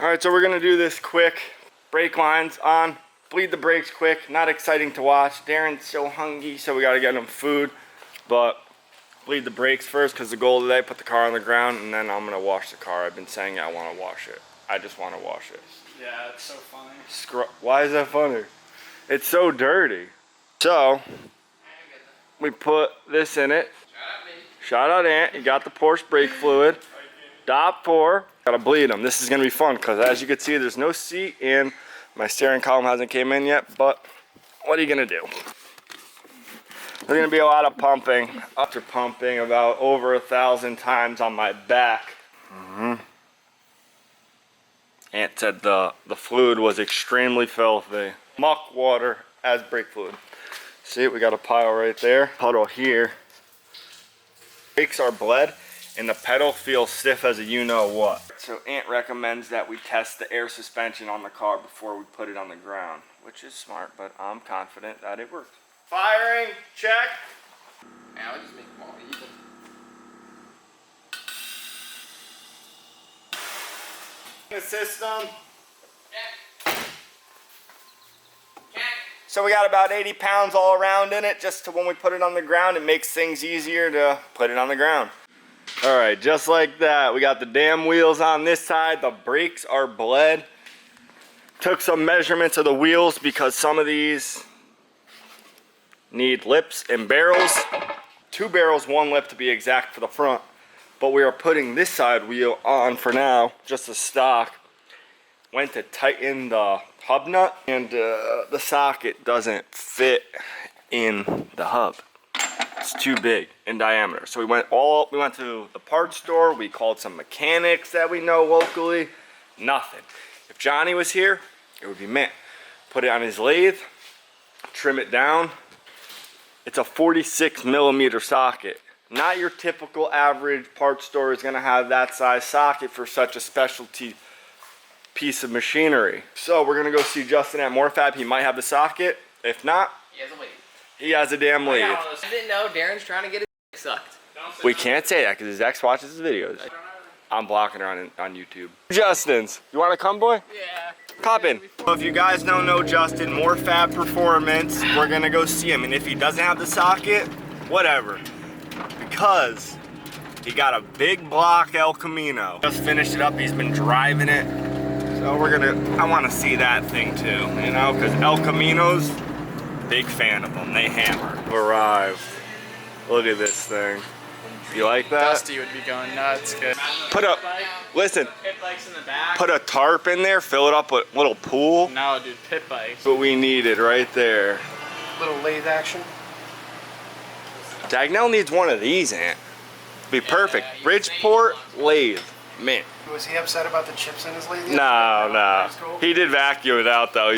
All right, so we're gonna do this quick. Brake lines on, bleed the brakes quick, not exciting to watch. Darren's so hungry, so we gotta get him food. But bleed the brakes first, because the goal today, put the car on the ground, and then I'm gonna wash the car. I've been saying I wanna wash it. I just wanna wash it. Yeah, it's so funny. Why is that funny? It's so dirty. So, we put this in it. Shout out Ant, you got the Porsche brake fluid. Dot 4. Gotta bleed them. This is gonna be fun because as you can see, there's no seat and my steering column hasn't came in yet, but what are you gonna do? There's gonna be a lot of pumping. After pumping about over 1,000 times on my back. Ant said the fluid was extremely filthy. Muck water as brake fluid. See, we got a pile right there. Puddle here. Brakes are bled. And the pedal feels stiff as a you-know-what. So Ant recommends that we test the air suspension on the car before we put it on the ground, which is smart, but I'm confident that it works. Firing, check. Now just make them all even. The system. Check. So we got about 80 pounds all around in it, just to when we put it on the ground, it makes things easier to put it on the ground. All right, just like that, we got the damn wheels on this side. The brakes are bled. Took some measurements of the wheels because some of these need lips and barrels. 2 barrels, 1 lip to be exact for the front. But we are putting this side wheel on for now, just a stock. Went to tighten the hub nut and the socket doesn't fit in the hub. It's too big in diameter. So we went to the parts store, we called some mechanics that we know locally, nothing. If Johnny was here, it would be mint. Put it on his lathe, trim it down. It's a 46 millimeter socket. Not your typical average parts store is gonna have that size socket for such a specialty piece of machinery. So we're gonna go see Justin at More Fab. He might have the socket. If not, He has a weight. he has a damn lathe. I didn't know Darren's trying to get his dick sucked. We can't say that because his ex watches his videos. I'm blocking her on YouTube. Justin's. You want to come, boy? Yeah. Pop in. Well, if you guys don't know Justin, More Fab Performance, we're going to go see him. And if he doesn't have the socket, whatever. Because he got a big block El Camino. Just finished it up. He's been driving it. So I want to see that thing too. You know, because El Caminos, big fan of them. They hammer. Arrived. Look at this thing. You like that? Dusty would be going nuts. Good. Listen, Pit bikes in the back. put a tarp in there, fill it up with a little pool. No, dude, pit bikes. What we needed right there. Little lathe action. Djnoway needs one of these, Ant. Be perfect. Bridgeport lathe. Man. Was he upset about the chips in his lathe? No. Cool. He did vacuum it out though.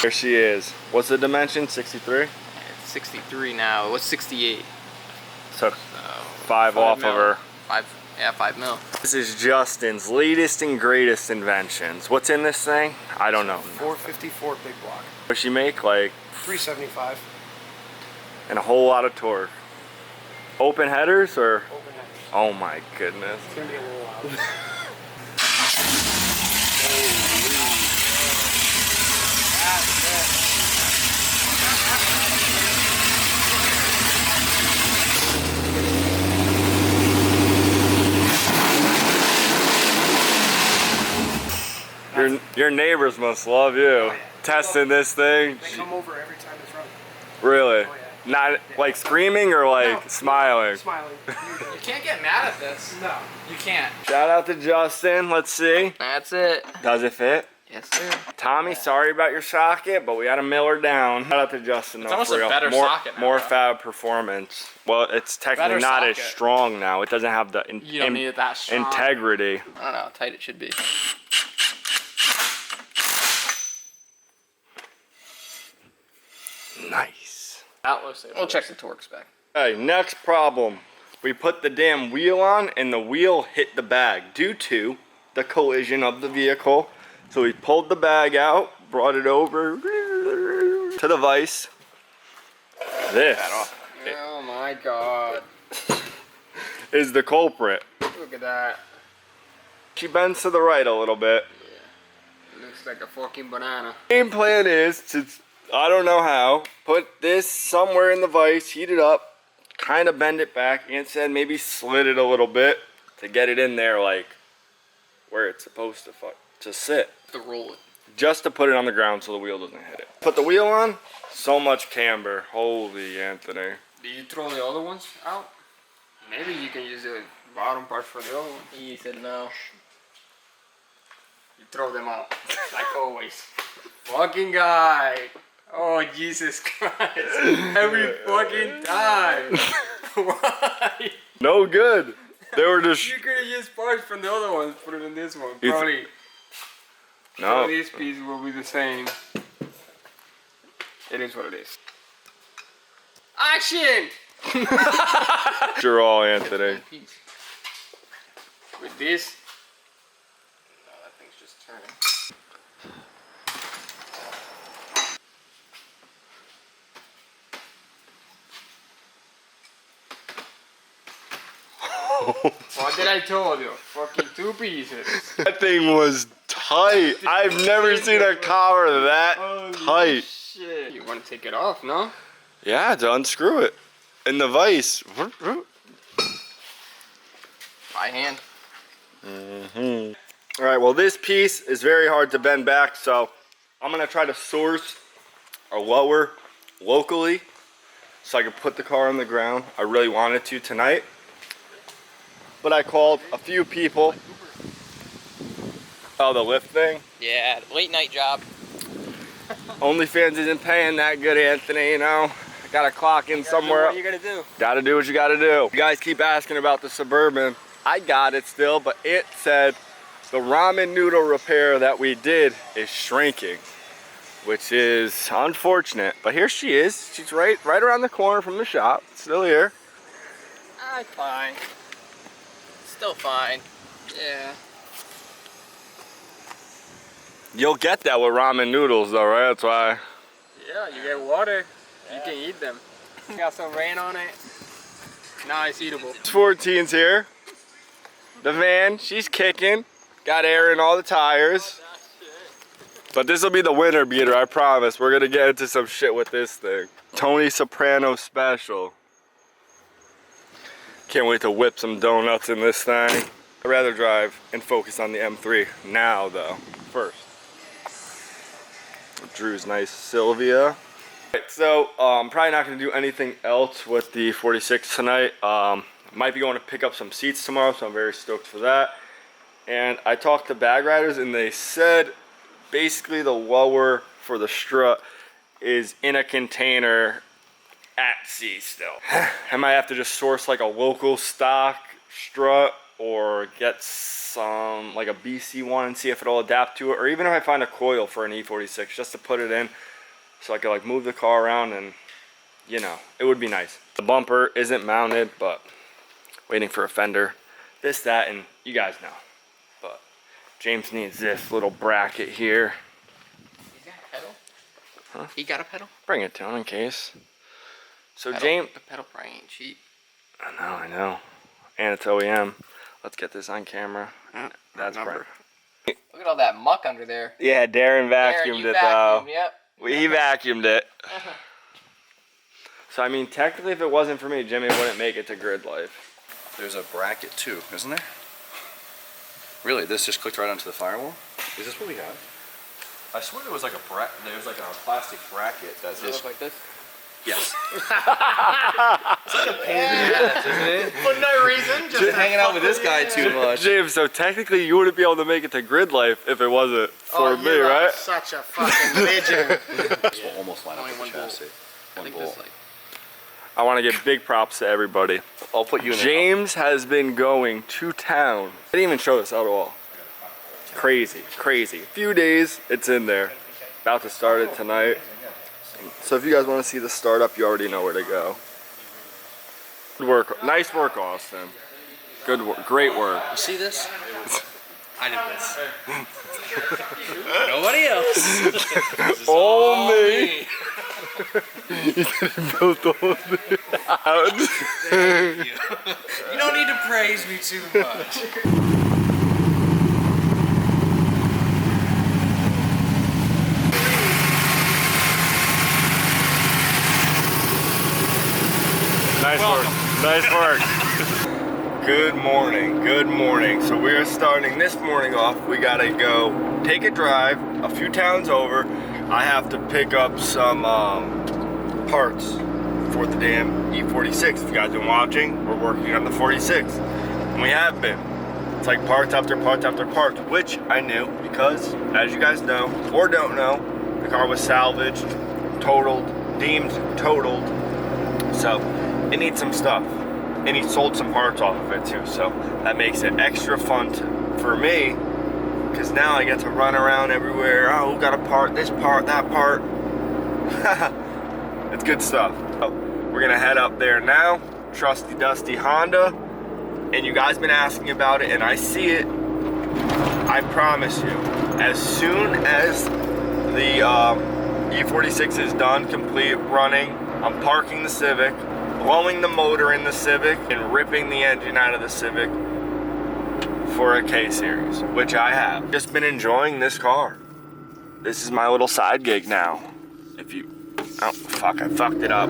There she is. What's the dimension? 63? It's 63 now. What's 68? Took 5 off mil. of her. 5 mil. This is Justin's latest and greatest inventions. What's in this thing? I don't know. 454 big block. What she make? Like 375. and a whole lot of torque. Open headers or? Open headers. Oh my goodness. It's gonna be a little loud. Your neighbors must love you. Testing this thing. They come over every time it's running. Really? Oh, yeah. Not like screaming or like No, smiling. Smiling. You can't get mad at this. No. You can't. Shout out to Justin. Let's see. That's it. Does it fit? Yes, sir. Tommy, sorry about your socket, but we had to mill her down. Shout out to Justin. It's though, almost for a real. better socket now, More though. Fab Performance. Well, it's technically Better not as socket. strong now. It doesn't have the You don't need it that strong. integrity. I don't know how tight it should be. Nice. That looks like We'll check the torque spec. Okay, next problem. We put the damn wheel on and the wheel hit the bag due to the collision of the vehicle. So we pulled the bag out, brought it over to the vise. This Oh my god. is the culprit. Look at that. She bends to the right a little bit. Looks like a fucking banana. Game plan is to, I don't know how, put this somewhere in the vise, heat it up, kind of bend it back, and said maybe slit it a little bit to get it in there like where it's supposed to sit. To roll it. Just to put it on the ground so the wheel doesn't hit it. Put the wheel on, so much camber. Holy Anthony. Do you throw the other ones out? Maybe you can use the bottom part for the other one. He said no. You throw them out, like always. Fucking guy. Oh, Jesus Christ. Every fucking time. Why? No good. They were just, You could have used parts from the other ones, put it in this one. It's- Probably. no. This piece will be the same. It is what it is. Action! You're all Anthony. With this. Oh, that thing's just turning. What did I tell you? Fucking 2 pieces. That thing was tight. I've never seen a collar that tight. Shit. You want to take it off, no? Yeah, to unscrew it in the vise. By hand. All right, well, this piece is very hard to bend back, so I'm gonna try to source a lower locally so I can put the car on the ground. I really wanted to tonight, but I called a few people. Oh, the lift thing? Yeah, late night job. OnlyFans isn't paying that good, Anthony, you know? I gotta clock in somewhere. What you gotta do? Gotta do what you gotta do. You guys keep asking about the Suburban. I got it still, but it said the ramen noodle repair that we did is shrinking, which is unfortunate. But here she is. She's right around the corner from the shop. Still here. Fine. Still fine. Yeah. You'll get that with ramen noodles though, right? That's why. Yeah, you get water. You can eat them. Got some rain on it. Now it's eatable. 14's here. The van, she's kicking. Got air in all the tires. But this will be the winter beater, I promise. We're gonna get into some shit with this thing. Tony Soprano special. Can't wait to whip some donuts in this thing. I'd rather drive and focus on the M3 now though, first. Drew's nice Sylvia. Right, so I'm probably not gonna do anything else with the 46 tonight. Might be going to pick up some seats tomorrow, so I'm very stoked for that. And I talked to bag riders and they said basically the lower for the strut is in a container at sea still. I might have to just source like a local stock strut or get some like a BC one and see if it'll adapt to it, or even if I find a coil for an E46 just to put it in so I can like move the car around, and you know, it would be nice. The bumper isn't mounted, but waiting for a fender, this, that, and you guys know. But James needs this little bracket here. He got a pedal? Huh? He got a pedal? Bring it to him in case. So Pedal. James, The pedal probably ain't cheap. I know. And it's OEM. Let's get this on camera. That's number. right. Look at all that muck under there. Yeah, Darren vacuumed you it though. Yep. He vacuumed it. So I mean, technically if it wasn't for me, Jimmy wouldn't make it to Grid Life. There's a bracket too, isn't there? Really, this just clicked right onto the firewall? Is this what we have? I swear there was like there's like a plastic bracket that Does it look like this? Yes. For no reason, just hanging out with this guy too much. James, so technically you wouldn't be able to make it to Grid Life if it wasn't for me, you are right? Such a fucking legend. This will almost line up with the chassis. I think this like. I want to give big props to everybody. I'll put you in James has been going to town. I didn't even show this out at all. Crazy, crazy. Few days, it's in there. About to start it tonight. So if you guys want to see the startup, you already know where to go. Good work, nice work, Austin. Good work, great work. You see this? I did this. Nobody else. Only. You didn't build the whole thing out. Thank you. You don't need to praise me too much. Nice work. Nice work. Good morning. Good morning. So we are starting this morning off. We gotta go take a drive a few towns over. I have to pick up some parts for the damn E36. If you guys have been watching, we're working on the 46. And we have been. It's like parts after parts after parts, which I knew because, as you guys know or don't know, the car was salvaged, totaled, deemed totaled. So it needs some stuff. And he sold some parts off of it too. So that makes it extra fun for me, because now I get to run around everywhere. Oh, got a part, this part, that part. It's good stuff. So we're gonna head up there now. Trusty dusty Honda. And you guys been asking about it, and I see it. I promise you, as soon as the E46 is done, complete running, I'm parking the Civic, blowing the motor in the Civic, and ripping the engine out of the Civic for a K-Series, which I have. Just been enjoying this car. This is my little side gig now. If you, oh fuck, I fucked it up.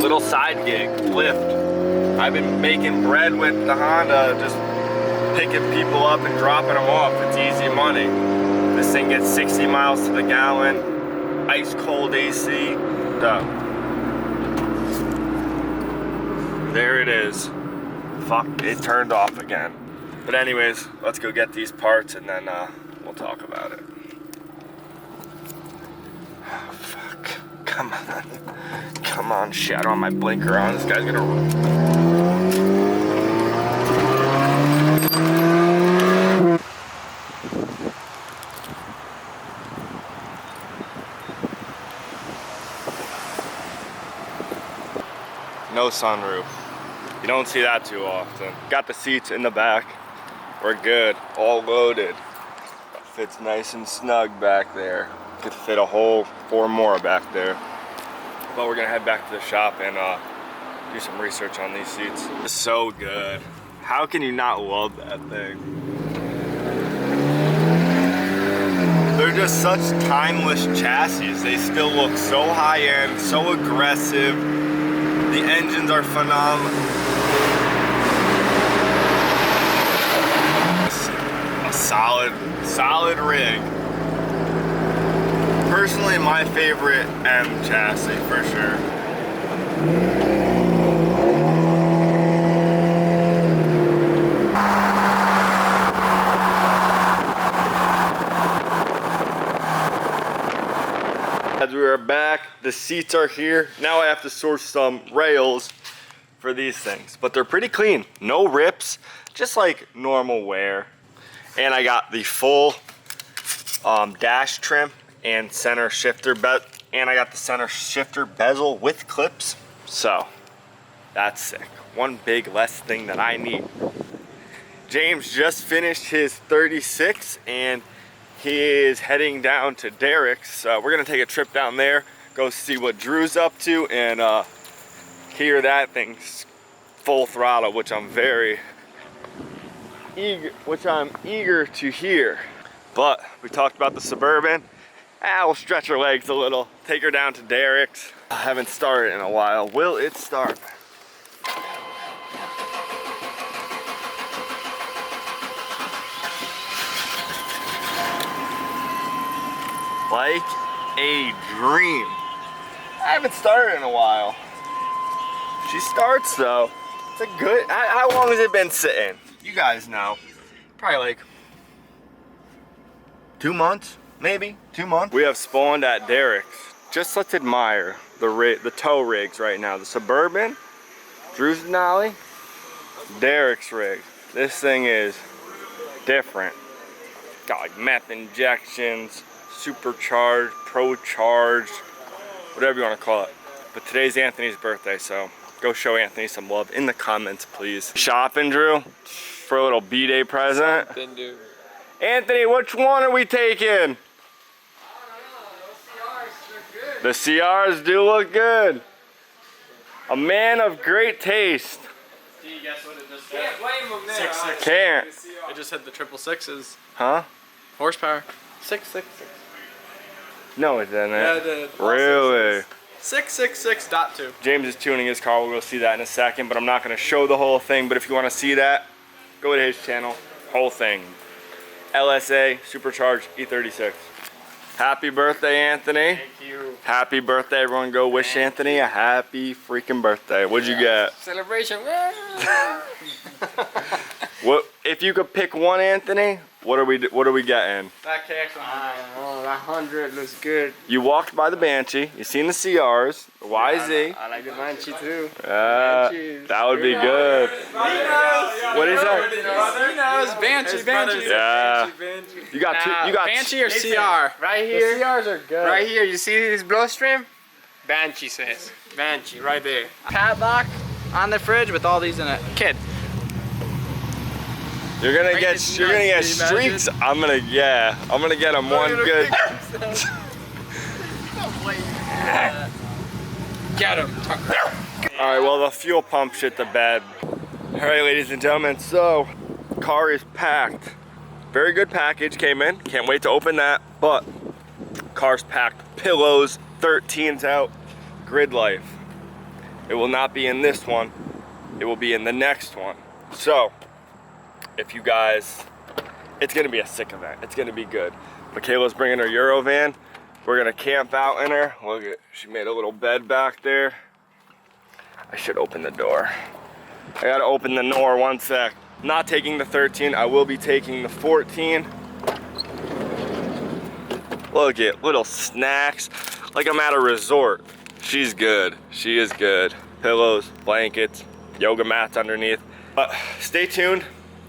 Little side gig, lift. I've been making bread with the Honda, just picking people up and dropping them off. It's easy money. This thing gets 60 miles to the gallon, ice cold AC, done. There it is. Fuck, it turned off again. But anyways, let's go get these parts and then we'll talk about it. Oh, fuck. Come on. Come on, shit. I don't have my blinker on. This guy's gonna... No sunroof. You don't see that too often. Got the seats in the back. We're good. All loaded. Fits nice and snug back there. Could fit a whole 4 more back there. But we're gonna head back to the shop and do some research on these seats. It's so good. How can you not love that thing? They're just such timeless chassis. They still look so high end, so aggressive. The engines are phenomenal. A solid rig. Personally, my favorite M chassis for sure. As we are back, the seats are here. Now I have to source some rails for these things, but they're pretty clean. No rips, just like normal wear. And I got the full dash trim and center shifter bezel with clips. So that's sick. One big less thing that I need. James just finished his 36 and he is heading down to Derek's. We're gonna take a trip down there, go see what Drew's up to, and hear that thing full throttle, which I'm eager to hear. But we talked about the Suburban. We'll stretch her legs a little, take her down to Derek's. I haven't started in a while. Will it start? Like a dream. I haven't started in a while. She starts though. It's a good, how long has it been sitting? You guys know. Probably like 2 months, maybe 2 months. We have spawned at Derek's. Just let's admire the tow rigs right now. The Suburban, Drew's Djnoway, Derek's rig. This thing is different. Got like meth injections, supercharged, pro-charged, whatever you want to call it. But today's Anthony's birthday, so go show Anthony some love in the comments, please. Shopping, Drew, for a little B-Day present. Anthony, which one are we taking? The CRs do look good. A man of great taste. Can you guess what it just Can't said? blame him there. 6.6. Can't. It just said the 666s. Huh? Horsepower. 666. No, it didn't. Yeah, it did. Really? 666.2. James is tuning his car. We'll go see that in a second, but I'm not going to show the whole thing. But if you want to see that, go to his channel. Whole thing. LSA Supercharged E36. Happy birthday, Anthony. Thank you. Happy birthday, everyone. Go wish Anthony a happy freaking birthday. What'd you get? Celebration. What if you could pick one, Anthony? What are we getting? That KX100. Oh, that 100 looks good. You walked by the Banshee. You seen the CRs, the YZ. I like the Banshee too. That would be good. What is that? He knows. Banshee. Yeah. You got two. You got Banshee or CR? Right here. The CRs are good. Right here, you see this blow stream? Banshee says. Banshee, right there. Padlock on the fridge with all these in it. Kid. You're gonna Right, get. it's You're gonna get nice. Can you imagine? streaks. I'm gonna get him one good. Get him. All right. Well, the fuel pump shit the bed. All right, ladies and gentlemen. So, car is packed. Very good package came in. Can't wait to open that. But, car's packed. Pillows, 13s out. Grid life. It will not be in this one. It will be in the next one. So, if you guys, it's gonna be a sick event. It's gonna be good. Michaela's bringing her Euro van. We're gonna camp out in her. Look at, she made a little bed back there. I should open the door. I gotta open the door, one sec. Not taking the 13, I will be taking the 14. Look at little snacks, like I'm at a resort. She's good, she is good. Pillows, blankets, yoga mats underneath. But stay tuned.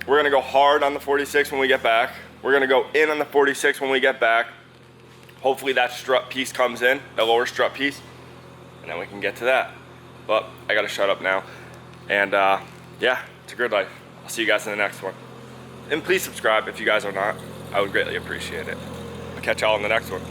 We're gonna go hard on the 46 when we get back. We're gonna go in on the 46 when we get back. Hopefully that strut piece comes in, the lower strut piece, and then we can get to that. But I gotta shut up now. And yeah, it's a grid life. I'll see you guys in the next one. And please subscribe if you guys are not. I would greatly appreciate it. I'll catch y'all in the next one.